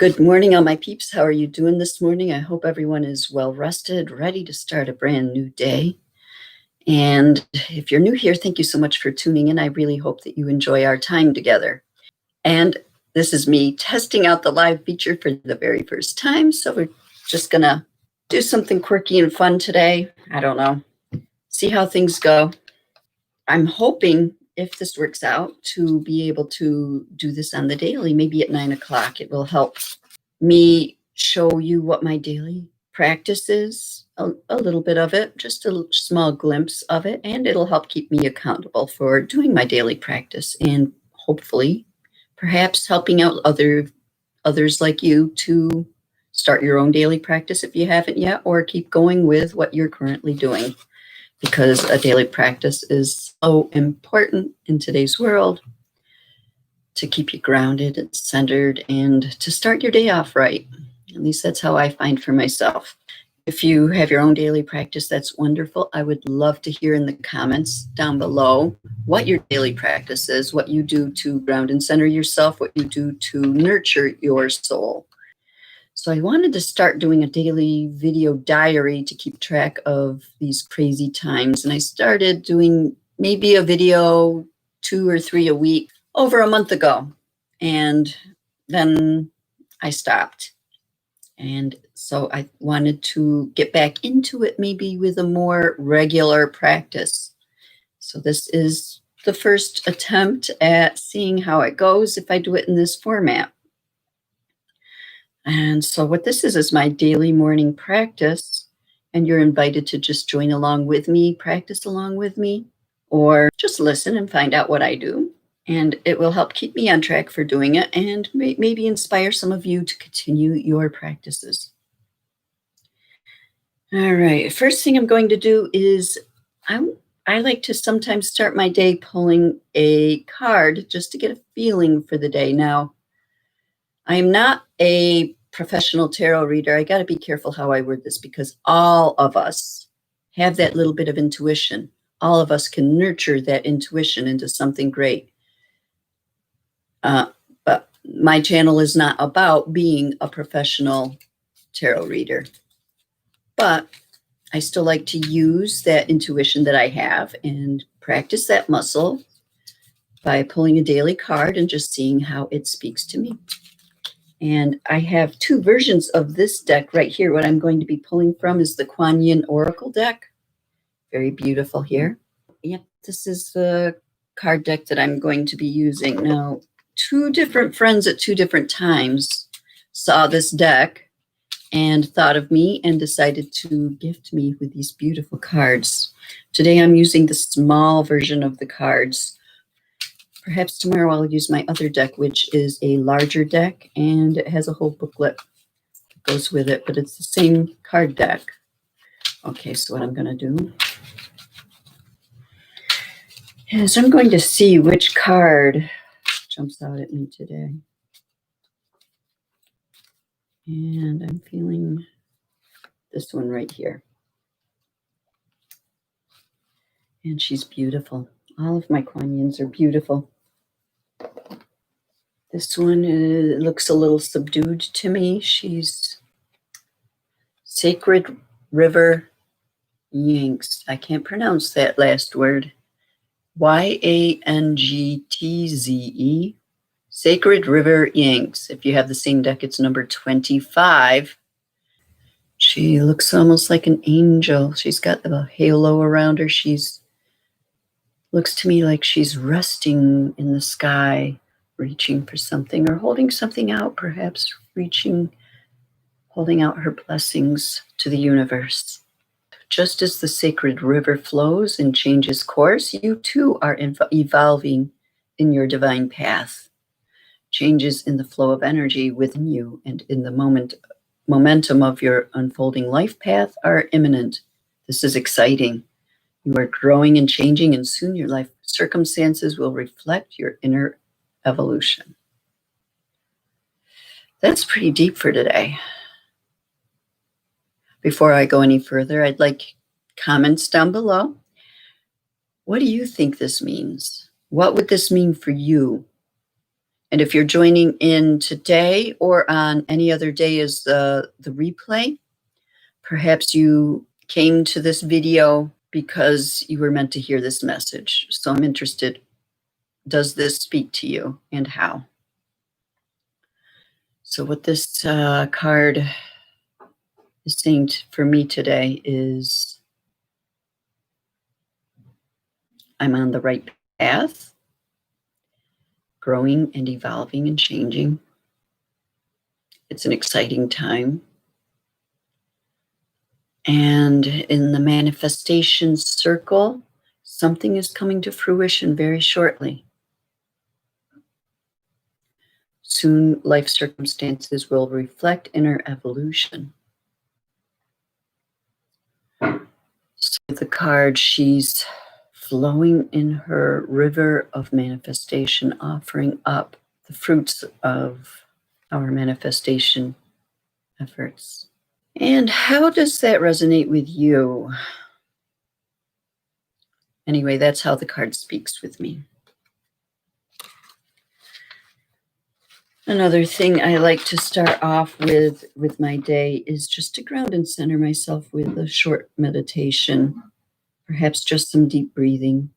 Good morning, all my peeps. How are you doing this morning? I hope everyone is well rested, ready to start a brand new day. And if you're new here, thank you so much for tuning in. I really hope that you enjoy our time together. And this is me testing out the live feature for the very first time. So we're just going to do something quirky and fun today. I don't know. See how things go. I'm hoping, if this works out, to be able to do this on the daily, maybe at 9 o'clock. It will help me show you what my daily practice is, a little bit of it, just a small glimpse of it, and it'll help keep me accountable for doing my daily practice and hopefully perhaps helping out others like you to start your own daily practice if you haven't yet, or keep going with what you're currently doing, because a daily practice is so important in today's world to keep you grounded and centered and to start your day off right. At least that's how I find for myself. If you have your own daily practice, that's wonderful. I would love to hear in the comments down below what your daily practice is, what you do to ground and center yourself, what you do to nurture your soul. So I wanted to start doing a daily video diary to keep track of these crazy times. And I started doing maybe a video 2 or 3 a week over a month ago. And then I stopped. And so I wanted to get back into it, maybe with a more regular practice. So this is the first attempt at seeing how it goes if I do it in this format. And so what this is my daily morning practice, and you're invited to just join along with me, practice along with me, or just listen and find out what I do. And it will help keep me on track for doing it and maybe inspire some of you to continue your practices. All right, first thing I'm going to do is I like to sometimes start my day pulling a card just to get a feeling for the day. Now, I'm not a professional tarot reader. I got to be careful how I word this, because all of us have that little bit of intuition. All of us can nurture that intuition into something great. But my channel is not about being a professional tarot reader. But I still like to use that intuition that I have and practice that muscle by pulling a daily card and just seeing how it speaks to me. And I have 2 versions of this deck right here. What I'm going to be pulling from is the KuanYin Oracle deck. Very beautiful here. Yep, this is the card deck that I'm going to be using. Now, 2 different friends at 2 different times saw this deck and thought of me and decided to gift me with these beautiful cards. Today I'm using the small version of the cards. Perhaps tomorrow I'll use my other deck, which is a larger deck, and it has a whole booklet that goes with it, but it's the same card deck. Okay, so what I'm going to do is I'm going to see which card jumps out at me today. And I'm feeling this one right here. And she's beautiful. All of my KuanYins are beautiful. This one looks a little subdued to me. She's Sacred River Yangtze. I can't pronounce that last word. Yangtze. Sacred River Yangtze. If you have the same deck, it's number 25. She looks almost like an angel. She's got the halo around her. Looks to me like she's resting in the sky, reaching for something or holding something out, perhaps holding out her blessings to the universe. Just as the sacred river flows and changes course, you too are evolving in your divine path. Changes in the flow of energy within you and in the momentum of your unfolding life path are imminent. This is exciting. You are growing and changing, and soon your life circumstances will reflect your inner evolution. That's pretty deep for today. Before I go any further, I'd like comments down below. What do you think this means? What would this mean for you? And if you're joining in today or on any other day as the replay, perhaps you came to this video because you were meant to hear this message. So I'm interested, does this speak to you and how? So what this card is saying for me today is I'm on the right path, growing and evolving and changing. It's an exciting time. And in the manifestation circle, something is coming to fruition very shortly. Soon, life circumstances will reflect inner evolution. So the card, she's flowing in her river of manifestation, offering up the fruits of our manifestation efforts. And how does that resonate with you? Anyway, that's how the card speaks with me. Another thing I like to start off with my day is just to ground and center myself with a short meditation, perhaps just some deep breathing.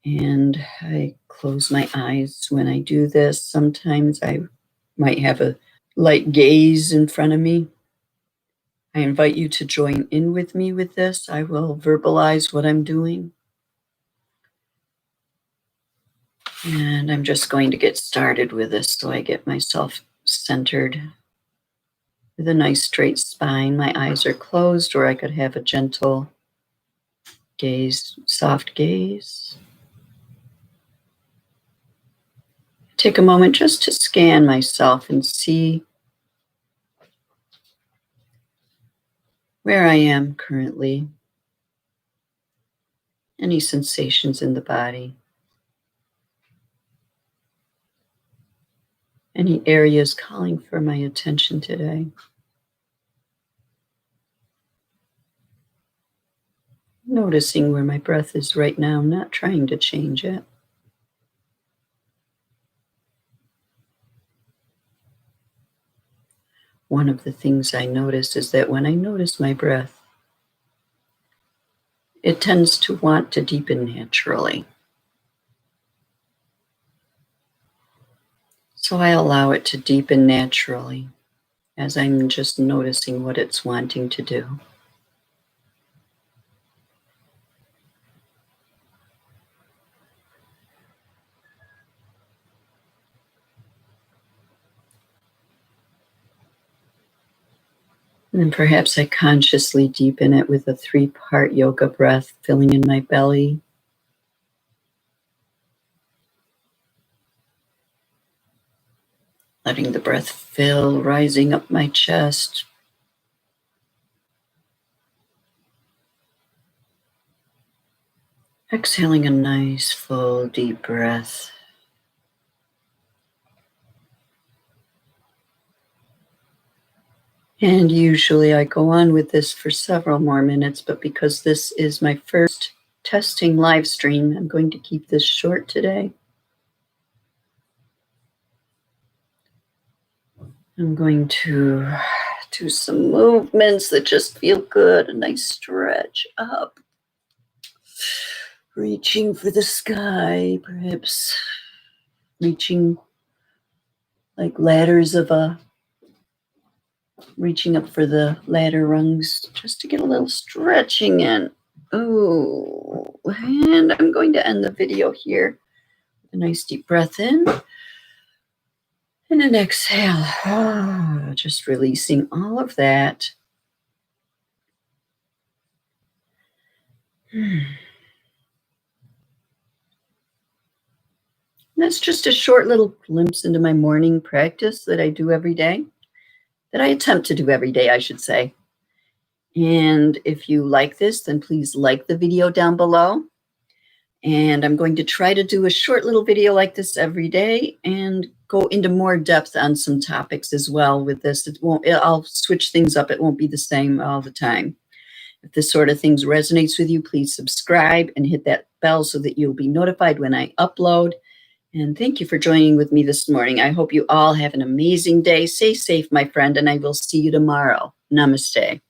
And I close my eyes when I do this. Sometimes I might have a light gaze in front of me. I invite you to join in with me with this. I will verbalize what I'm doing. And I'm just going to get started with this so I get myself centered with a nice straight spine. My eyes are closed, or I could have a gentle gaze, soft gaze. Take a moment just to scan myself and see where I am currently. Any sensations in the body? Any areas calling for my attention today? Noticing where my breath is right now, not trying to change it. One of the things I notice is that when I notice my breath, it tends to want to deepen naturally. So I allow it to deepen naturally as I'm just noticing what it's wanting to do. And then perhaps I consciously deepen it with a 3-part yoga breath, filling in my belly. Letting the breath fill, rising up my chest. Exhaling a nice, full, deep breath. And usually I go on with this for several more minutes, but because this is my first testing live stream, I'm going to keep this short today. I'm going to do some movements that just feel good, a nice stretch up. Reaching for the sky, perhaps reaching like ladders of reaching up for the ladder rungs just to get a little stretching in. Oh, and I'm going to end the video here. A nice deep breath in and an exhale. Just releasing all of that. That's just a short little glimpse into my morning practice that I do every day, that I attempt to do every day, I should say. And if you like this, then please like the video down below. And I'm going to try to do a short little video like this every day and go into more depth on some topics as well with this. I'll switch things up. It won't be the same all the time. If this sort of things resonates with you, please subscribe and hit that bell so that you'll be notified when I upload. And thank you for joining with me this morning. I hope you all have an amazing day. Stay safe, my friend, and I will see you tomorrow. Namaste.